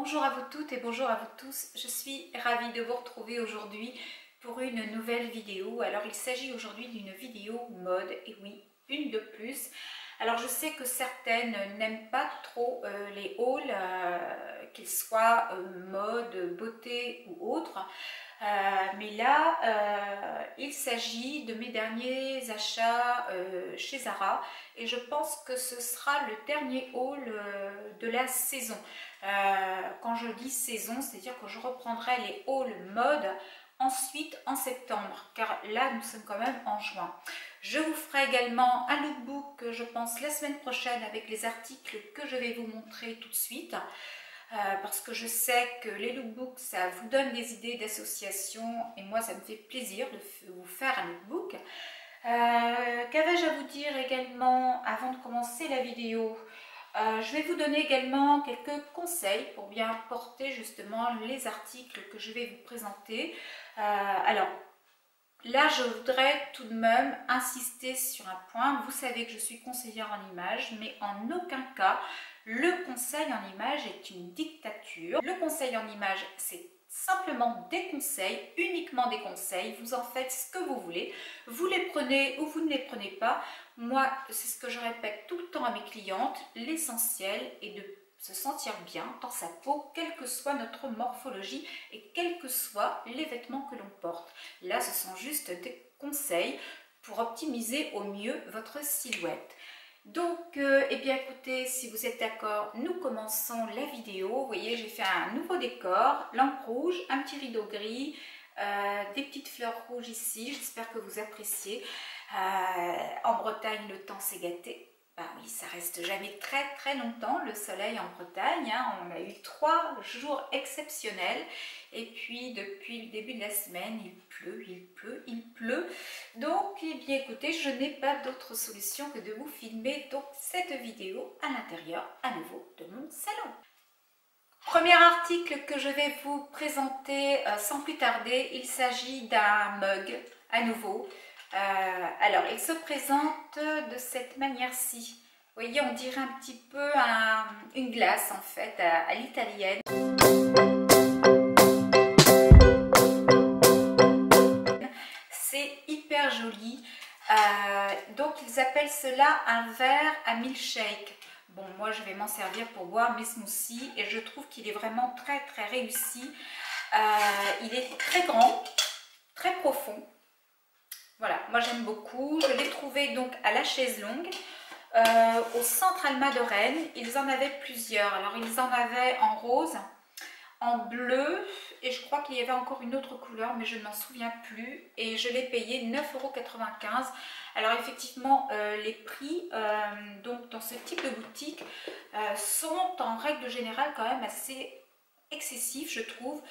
Bonjour à vous toutes et bonjour à vous tous, je suis ravie de vous retrouver aujourd'hui pour une nouvelle vidéo. Alors il s'agit aujourd'hui d'une vidéo mode, et oui, une de plus. Alors je sais que certaines n'aiment pas trop les hauls, qu'ils soient mode, beauté ou autres. Mais là, il s'agit de mes derniers achats chez Zara et je pense que ce sera le dernier haul de la saison. Quand je dis saison, c'est-à-dire que je reprendrai les hauls mode ensuite en septembre, car là nous sommes quand même en juin. Je vous ferai également un lookbook, je pense, la semaine prochaine avec les articles que je vais vous montrer tout de suite. Parce que je sais que les lookbooks, ça vous donne des idées d'association et moi ça me fait plaisir de vous faire un lookbook. Qu'avais-je à vous dire également avant de commencer la vidéo? Je vais vous donner également quelques conseils pour bien porter justement les articles que je vais vous présenter. Alors là, je voudrais tout de même insister sur un point. Vous savez que je suis conseillère en images, mais en aucun cas le conseil en image est une dictature. Le conseil en image, c'est simplement des conseils, uniquement des conseils. Vous en faites ce que vous voulez. Vous les prenez ou vous ne les prenez pas. Moi, c'est ce que je répète tout le temps à mes clientes. L'essentiel est de se sentir bien dans sa peau, quelle que soit notre morphologie et quels que soient les vêtements que l'on porte. Là, ce sont juste des conseils pour optimiser au mieux votre silhouette. Donc, eh bien écoutez, si vous êtes d'accord, nous commençons la vidéo. Vous voyez, j'ai fait un nouveau décor, lampe rouge, un petit rideau gris, des petites fleurs rouges ici, j'espère que vous appréciez. En Bretagne, le temps s'est gâté. Ben oui, ça reste jamais très longtemps le soleil en Bretagne, hein. On a eu 3 jours exceptionnels et puis depuis le début de la semaine, il pleut. Donc, eh bien écoutez, je n'ai pas d'autre solution que de vous filmer donc cette vidéo à l'intérieur à nouveau de mon salon. Premier article que je vais vous présenter sans plus tarder, il s'agit d'un mug à nouveau. Alors, il se présente de cette manière-ci. Vous voyez, on dirait un petit peu une glace en fait à l'italienne. C'est hyper joli. Donc, ils appellent cela un verre à milkshake. Bon, moi, je vais m'en servir pour boire mes smoothies et je trouve qu'il est vraiment très réussi. Il est très grand, très profond. Voilà, moi j'aime beaucoup. Je l'ai trouvé donc à la chaise longue, au centre Alma de Rennes. Ils en avaient plusieurs. Alors ils en avaient en rose, en bleu et je crois qu'il y avait encore une autre couleur, mais je ne m'en souviens plus. Et je l'ai payé 9,95 €. Alors effectivement, les prix donc dans ce type de boutique sont en règle générale quand même assez excessifs, je trouve.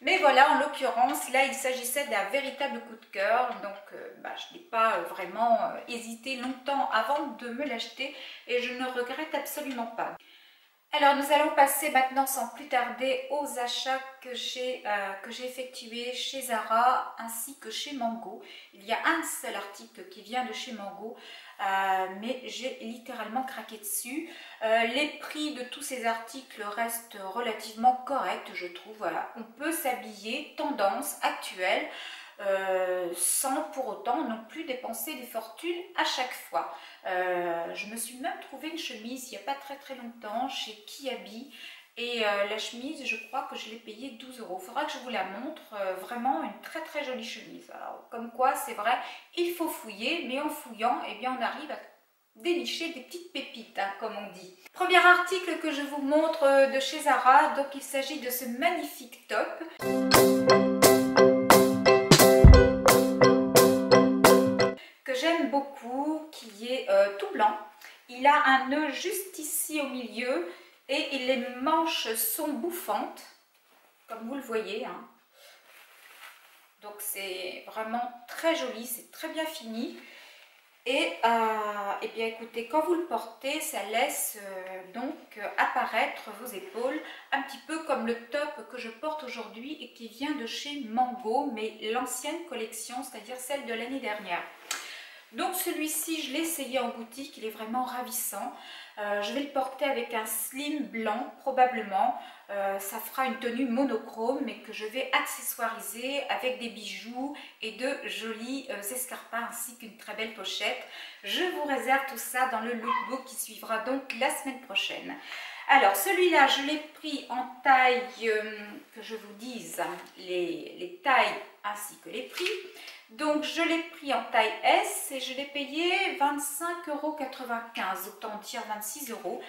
Mais voilà, en l'occurrence, là, il s'agissait d'un véritable coup de cœur. Donc, je n'ai pas vraiment hésité longtemps avant de me l'acheter et je ne regrette absolument pas. Alors, nous allons passer maintenant sans plus tarder aux achats que j'ai effectués chez Zara ainsi que chez Mango. Il y a un seul article qui vient de chez Mango, mais j'ai littéralement craqué dessus. Les prix de tous ces articles restent relativement corrects, je trouve. Voilà, on peut s'habiller tendance actuelle sans pour autant non plus dépenser des fortunes à chaque fois. Je me suis même trouvé une chemise il n'y a pas très longtemps chez Kiabi et la chemise, je crois que je l'ai payée 12 €. Il faudra que je vous la montre, vraiment une très jolie chemise. Alors, comme quoi, c'est vrai, il faut fouiller, mais en fouillant, eh bien, on arrive à dénicher des petites pépites, hein, comme on dit. Premier article que je vous montre de chez Zara, donc il s'agit de ce magnifique top. Que j'aime beaucoup, qui est tout blanc. Il a un nœud juste ici au milieu et les manches sont bouffantes, comme vous le voyez, hein. Donc c'est vraiment très joli, c'est très bien fini. Et bien écoutez, quand vous le portez, ça laisse donc apparaître vos épaules, un petit peu comme le top que je porte aujourd'hui et qui vient de chez Mango, mais l'ancienne collection, c'est-à-dire celle de l'année dernière. Donc celui-ci, je l'ai essayé en boutique, il est vraiment ravissant. Je vais le porter avec un slim blanc probablement. Ça fera une tenue monochrome mais que je vais accessoiriser avec des bijoux et de jolis escarpins ainsi qu'une très belle pochette. Je vous réserve tout ça dans le lookbook qui suivra donc la semaine prochaine. Alors celui-là, je l'ai pris en taille, que je vous dise les tailles ainsi que les prix. Donc je l'ai pris en taille S et je l'ai payé 25,95 €, autant dire 26 €.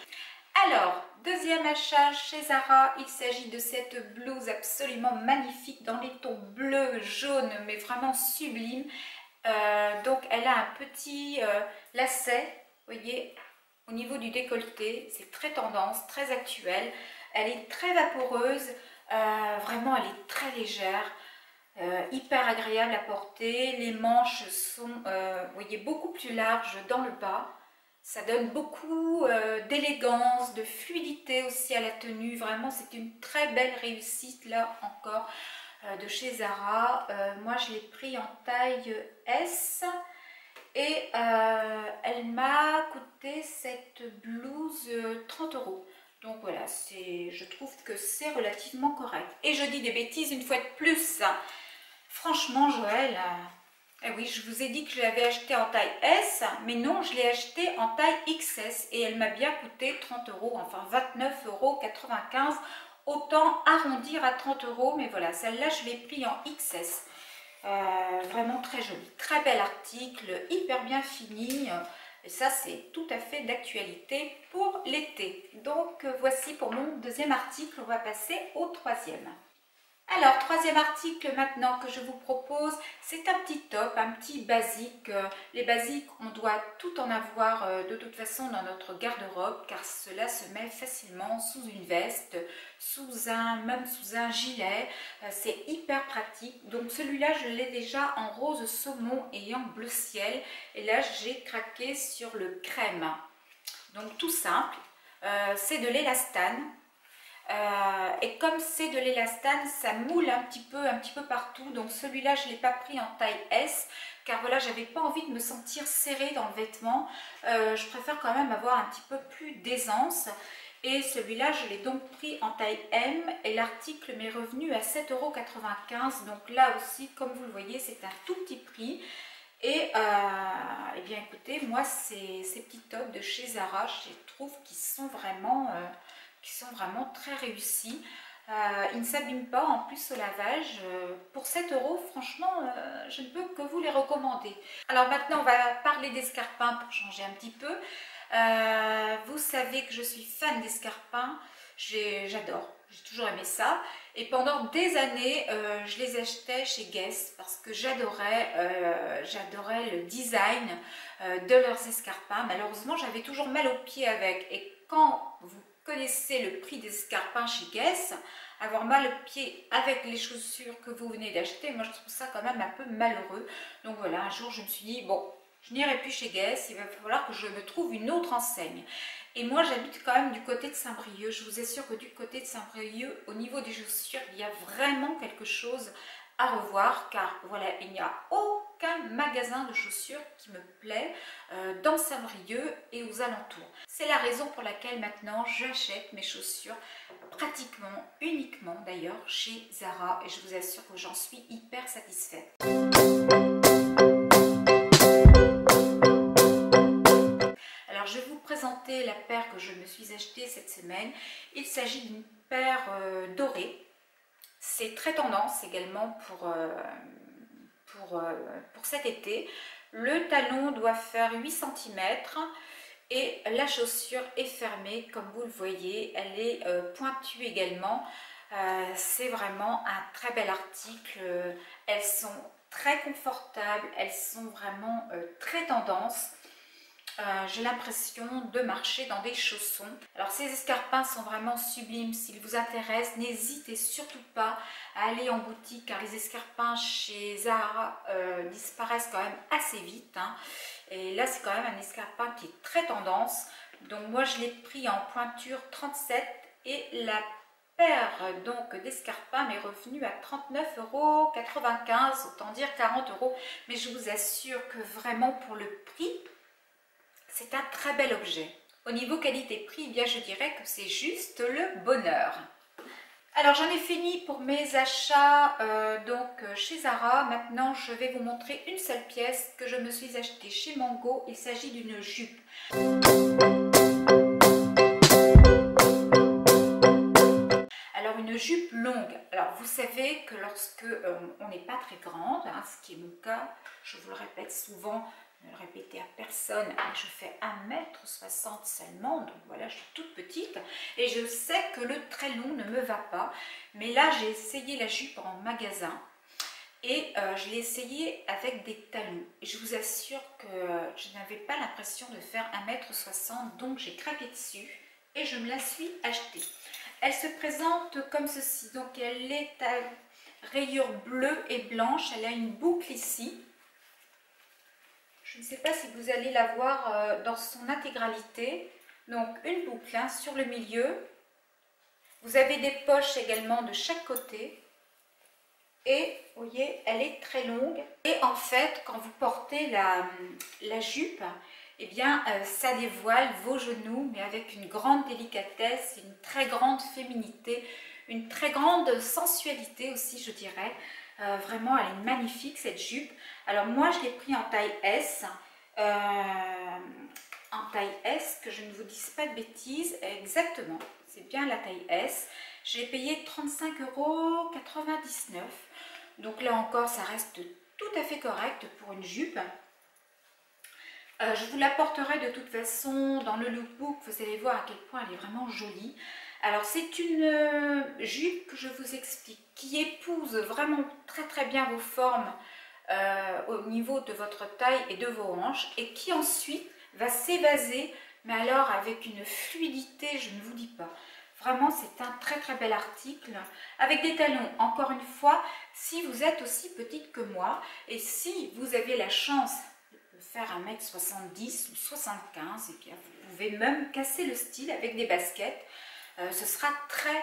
Alors, deuxième achat chez Zara, il s'agit de cette blouse absolument magnifique dans les tons bleu, jaune, mais vraiment sublime. Donc elle a un petit lacet, vous voyez, au niveau du décolleté, c'est très tendance, très actuel. Elle est très vaporeuse, vraiment elle est très légère. Hyper agréable à porter, les manches sont vous voyez, beaucoup plus larges dans le bas, ça donne beaucoup d'élégance, de fluidité aussi à la tenue, vraiment c'est une très belle réussite là encore de chez Zara. Moi je l'ai pris en taille S et elle m'a coûté cette blouse 30 €. Donc voilà, je trouve que c'est relativement correct. Et je dis des bêtises une fois de plus. Franchement, Joël, eh oui, je vous ai dit que je l'avais acheté en taille S, mais non, je l'ai acheté en taille XS et elle m'a bien coûté 30 €, enfin 29,95 €. Autant arrondir à 30 €, mais voilà, celle-là, je l'ai pris en XS. Vraiment très jolie, très bel article, hyper bien fini. Et ça, c'est tout à fait d'actualité pour l'été. Donc, voici pour mon deuxième article. On va passer au troisième. Alors, troisième article maintenant que je vous propose, c'est un petit top, un petit basique. Les basiques, on doit tout en avoir de toute façon dans notre garde-robe car cela se met facilement sous une veste, même sous un gilet. C'est hyper pratique. Donc celui-là, je l'ai déjà en rose saumon et en bleu ciel. Et là, j'ai craqué sur le crème. Donc tout simple, c'est de l'élastane. Et comme c'est de l'élastane, ça moule un petit peu partout. Donc celui-là, je ne l'ai pas pris en taille S, car voilà, j'avais pas envie de me sentir serrée dans le vêtement. Je préfère quand même avoir un petit peu plus d'aisance. Et celui-là, je l'ai donc pris en taille M et l'article m'est revenu à 7,95 €. Donc là aussi, comme vous le voyez, c'est un tout petit prix. Et eh bien écoutez, moi, ces petits tops de chez Zara, je trouve qu'ils sont vraiment très réussis. Ils ne s'abîment pas en plus au lavage. Pour 7 €, franchement, je ne peux que vous les recommander. Alors maintenant, on va parler d'escarpins pour changer un petit peu. Vous savez que je suis fan d'escarpins. J'adore, j'ai toujours aimé ça. Et pendant des années, je les achetais chez Guess parce que j'adorais le design de leurs escarpins. Malheureusement, j'avais toujours mal aux pieds avec. Et quand vous connaissez le prix des escarpins chez Guess, avoir mal aux pieds avec les chaussures que vous venez d'acheter, moi je trouve ça quand même un peu malheureux. Donc voilà, un jour je me suis dit, bon, je n'irai plus chez Guess, il va falloir que je me trouve une autre enseigne. Et moi j'habite quand même du côté de Saint-Brieuc. Je vous assure que du côté de Saint-Brieuc, au niveau des chaussures, il y a vraiment quelque chose à revoir, car voilà, il n'y a aucun magasin de chaussures qui me plaît dans Saint-Brieuc et aux alentours. C'est la raison pour laquelle maintenant j'achète mes chaussures pratiquement, uniquement d'ailleurs, chez Zara, et je vous assure que j'en suis hyper satisfaite. Alors je vais vous présenter la paire que je me suis achetée cette semaine. Il s'agit d'une paire dorée. C'est très tendance également pour cet été. Le talon doit faire 8 cm et la chaussure est fermée comme vous le voyez. Elle est pointue également. C'est vraiment un très bel article. Elles sont très confortables, elles sont vraiment très tendance. J'ai l'impression de marcher dans des chaussons. Alors ces escarpins sont vraiment sublimes. S'ils vous intéressent, n'hésitez surtout pas à aller en boutique car les escarpins chez Zara disparaissent quand même assez vite. Et là c'est quand même un escarpin qui est très tendance. Donc moi je l'ai pris en pointure 37 et la paire donc d'escarpins m'est revenue à 39,95 €, autant dire 40 €. Mais je vous assure que vraiment pour le prix, c'est un très bel objet. Au niveau qualité-prix, eh bien je dirais que c'est juste le bonheur. Alors j'en ai fini pour mes achats chez Zara. Maintenant je vais vous montrer une seule pièce que je me suis achetée chez Mango. Il s'agit d'une jupe. Alors une jupe longue. Alors vous savez que lorsque on n'est pas très grande, hein, ce qui est mon cas, je vous le répète souvent, ne le répétez à personne, mais je fais 1,60 m seulement, donc voilà, je suis toute petite et je sais que le très long ne me va pas. Mais là, j'ai essayé la jupe en magasin et je l'ai essayé avec des talons. Et je vous assure que je n'avais pas l'impression de faire 1,60 m, donc j'ai craqué dessus et je me la suis achetée. Elle se présente comme ceci, donc elle est à rayures bleues et blanches, elle a une boucle ici. Je ne sais pas si vous allez la voir dans son intégralité. Donc une boucle hein, sur le milieu. Vous avez des poches également de chaque côté. Et vous voyez, elle est très longue. Et en fait, quand vous portez la jupe, eh bien, ça dévoile vos genoux, mais avec une grande délicatesse, une très grande féminité, une très grande sensualité aussi, je dirais. Vraiment, elle est magnifique cette jupe. Alors moi, je l'ai pris en taille S. En taille S, que je ne vous dise pas de bêtises. Exactement, c'est bien la taille S. J'ai payé 35,99 €. Donc là encore, ça reste tout à fait correct pour une jupe. Je vous la porterai de toute façon dans le lookbook. Vous allez voir à quel point elle est vraiment jolie. Alors c'est une jupe que je vous explique, qui épouse vraiment très bien vos formes au niveau de votre taille et de vos hanches et qui ensuite va s'évaser, mais alors avec une fluidité, je ne vous dis pas. Vraiment, c'est un très bel article avec des talons. Encore une fois, si vous êtes aussi petite que moi et si vous avez la chance de faire 1,70 m ou 75 m, et bien vous pouvez même casser le style avec des baskets. Ce sera très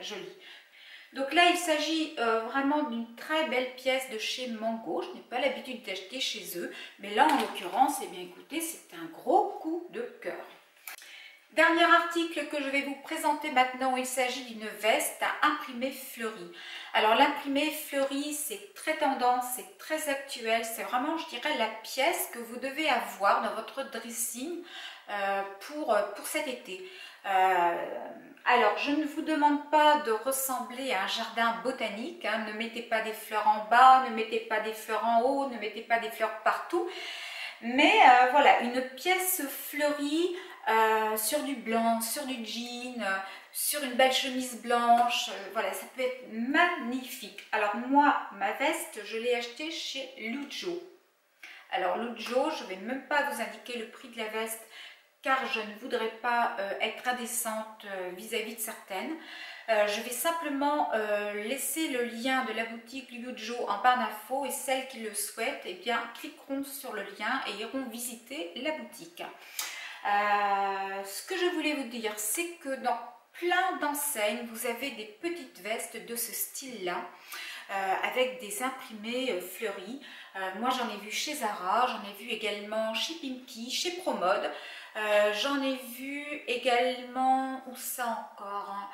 joli. Donc là, il s'agit vraiment d'une très belle pièce de chez Mango. Je n'ai pas l'habitude d'acheter chez eux, mais là, en l'occurrence, eh bien écoutez, c'est un gros coup de cœur. Dernier article que je vais vous présenter maintenant, il s'agit d'une veste à imprimer fleuri. Alors l'imprimé fleuri, c'est très tendance, c'est très actuel, c'est vraiment, je dirais, la pièce que vous devez avoir dans votre dressing pour cet été. Alors, je ne vous demande pas de ressembler à un jardin botanique, hein. Ne mettez pas des fleurs en bas, ne mettez pas des fleurs en haut, ne mettez pas des fleurs partout. Mais voilà, une pièce fleurie sur du blanc, sur du jean, sur une belle chemise blanche, voilà, ça peut être magnifique. Alors moi, ma veste, je l'ai achetée chez Lujo. Alors Lujo, je ne vais même pas vous indiquer le prix de la veste, car je ne voudrais pas être indécente vis-à-vis de certaines. Je vais simplement laisser le lien de la boutique Lujo en barre d'infos et celles qui le souhaitent, eh bien, cliqueront sur le lien et iront visiter la boutique. Ce que je voulais vous dire, c'est que dans plein d'enseignes, vous avez des petites vestes de ce style-là, avec des imprimés fleuris. Moi, j'en ai vu chez Zara, j'en ai vu également chez Pimki, chez Promode. J'en ai vu également, où ça encore hein,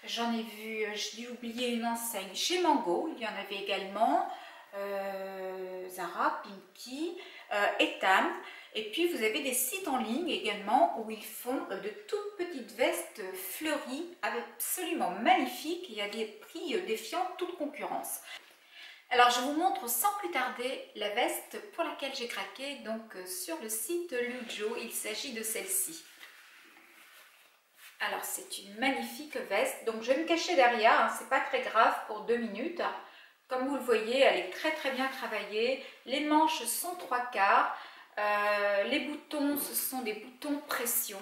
j'en ai vu, je l'ai oublié, une enseigne chez Mango, il y en avait également, Zara, Pimki, Etam. Et puis vous avez des sites en ligne également où ils font de toutes petites vestes fleuries absolument magnifiques. Il y a des prix défiant toute concurrence. Alors je vous montre sans plus tarder la veste pour laquelle j'ai craqué donc sur le site Lujo. Il s'agit de celle-ci. Alors c'est une magnifique veste, donc je vais me cacher derrière, hein, c'est pas très grave pour 2 minutes. Comme vous le voyez, elle est très bien travaillée. Les manches sont 3/4. Les boutons, ce sont des boutons pression.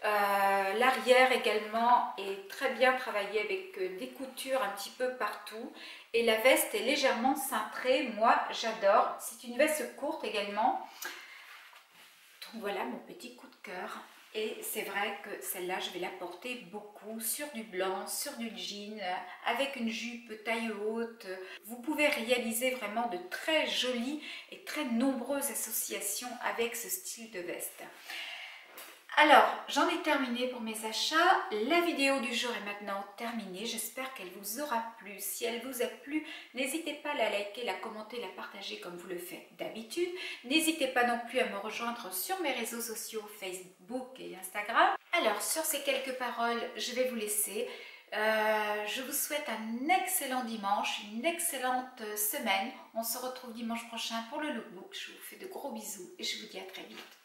L'arrière également est très bien travaillé avec des coutures un petit peu partout. Et la veste est légèrement cintrée. Moi, j'adore. C'est une veste courte également. Donc voilà mon petit coup de cœur. Et c'est vrai que celle-là, je vais la porter beaucoup sur du blanc, sur du jean, avec une jupe taille haute. Vous pouvez réaliser vraiment de très jolies et très nombreuses associations avec ce style de veste. Alors, j'en ai terminé pour mes achats. La vidéo du jour est maintenant terminée. J'espère qu'elle vous aura plu. Si elle vous a plu, n'hésitez pas à la liker, la commenter, la partager comme vous le faites d'habitude. N'hésitez pas non plus à me rejoindre sur mes réseaux sociaux Facebook et Instagram. Alors, sur ces quelques paroles, je vais vous laisser. Je vous souhaite un excellent dimanche, une excellente semaine. On se retrouve dimanche prochain pour le lookbook. Je vous fais de gros bisous et je vous dis à très vite.